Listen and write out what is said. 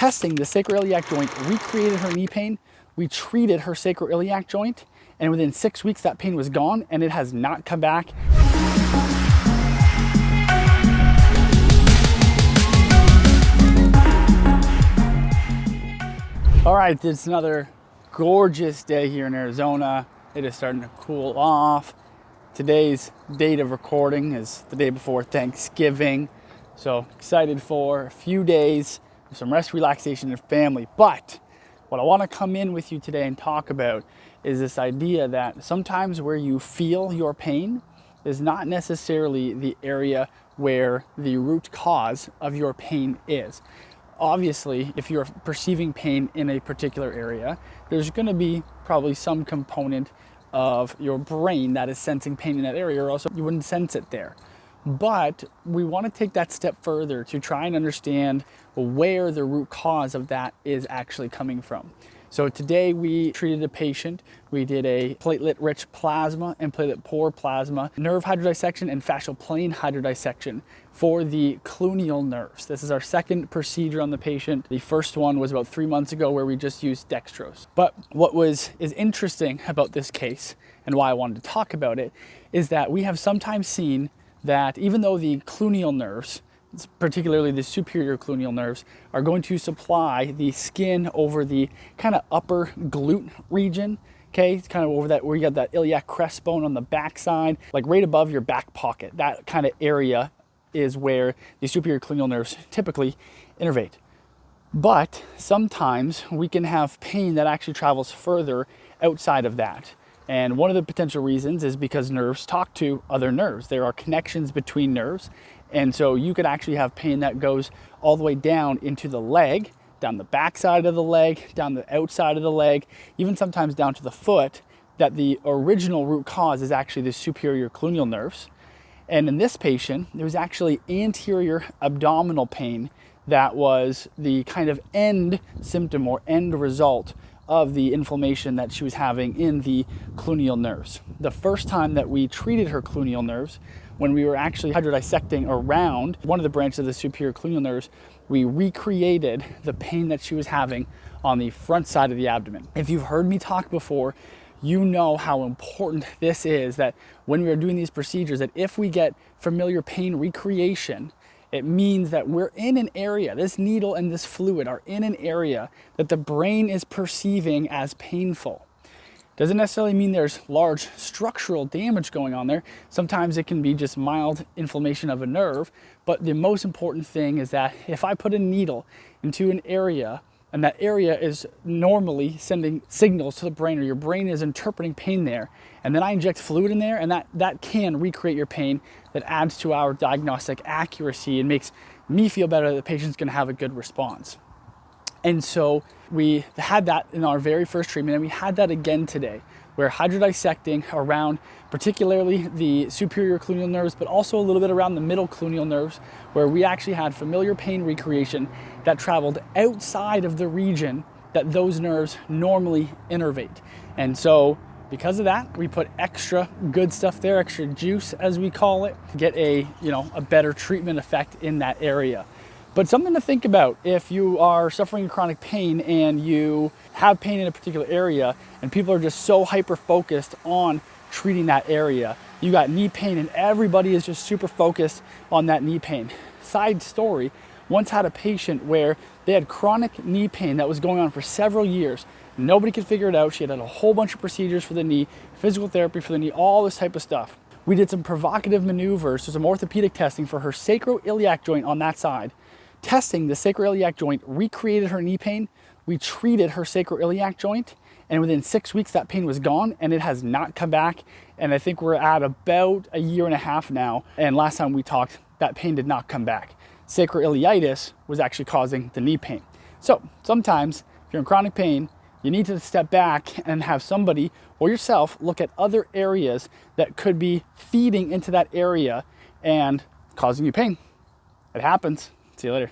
Testing the sacroiliac joint recreated her knee pain. We treated her sacroiliac joint, and within 6 weeks that pain was gone, and it has not come back. All right, it's another gorgeous day here in Arizona. It is starting to cool off. Today's date of recording is the day before Thanksgiving. So excited for a few days of some rest, relaxation, and family. But what I want to come in with you today and talk about is this idea that sometimes where you feel your pain is not necessarily the area where the root cause of your pain is. Obviously, if you're perceiving pain in a particular area, there's going to be probably some component of your brain that is sensing pain in that area, or else you wouldn't sense it there. But we want to take that step further to try and understand where the root cause of that is actually coming from. So today we treated a patient. We did a platelet-rich plasma and platelet-poor plasma, nerve hydrodissection and fascial plane hydrodissection for the colonial nerves. This is our second procedure on the patient. The first one was about 3 months ago where we just used dextrose. But what is interesting about this case and why I wanted to talk about it is that we have sometimes seen that even though the colonial nerves, particularly the superior colonial nerves, are going to supply the skin over the kind of upper glute region. Okay, it's kind of over that where you got that iliac crest bone on the back side, like right above your back pocket. That kind of area is where the superior colonial nerves typically innervate. But sometimes we can have pain that actually travels further outside of that. And one of the potential reasons is because nerves talk to other nerves. There are connections between nerves. And so you could actually have pain that goes all the way down into the leg, down the back side of the leg, down the outside of the leg, even sometimes down to the foot, that the original root cause is actually the superior colonial nerves. And in this patient, it was actually anterior abdominal pain that was the kind of end symptom or end result of the inflammation that she was having in the colonial nerves. The first time that we treated her colonial nerves, when we were actually hydrodissecting around one of the branches of the superior colonial nerves, we recreated the pain that she was having on the front side of the abdomen. If you've heard me talk before, you know how important this is, that when we are doing these procedures, that if we get familiar pain recreation, it means that we're in an area, this needle and this fluid are in an area that the brain is perceiving as painful. Doesn't necessarily mean there's large structural damage going on there. Sometimes it can be just mild inflammation of a nerve. But the most important thing is that if I put a needle into an area and that area is normally sending signals to the brain, or your brain is interpreting pain there, and then I inject fluid in there, and that can recreate your pain, that adds to our diagnostic accuracy and makes me feel better that the patient's gonna have a good response. And so we had that in our very first treatment, and we had that again today. We're hydrodissecting around particularly the superior colonial nerves, but also a little bit around the middle colonial nerves, where we actually had familiar pain recreation that traveled outside of the region that those nerves normally innervate. And so because of that, we put extra good stuff there, extra juice as we call it, to get a better treatment effect in that area. But something to think about if you are suffering chronic pain and you have pain in a particular area and people are just so hyper-focused on treating that area. You got knee pain and everybody is just super focused on that knee pain. Side story, once had a patient where they had chronic knee pain that was going on for several years. Nobody could figure it out. She had a whole bunch of procedures for the knee, physical therapy for the knee, all this type of stuff. We did some provocative maneuvers, so some orthopedic testing for her sacroiliac joint on that side. Testing the sacroiliac joint recreated her knee pain. We treated her sacroiliac joint, and within 6 weeks that pain was gone, and it has not come back. And I think we're at about a year and a half now, and last time we talked, that pain did not come back. Sacroiliitis was actually causing the knee pain. So sometimes if you're in chronic pain, you need to step back and have somebody or yourself look at other areas that could be feeding into that area and causing you pain. It happens. See you later.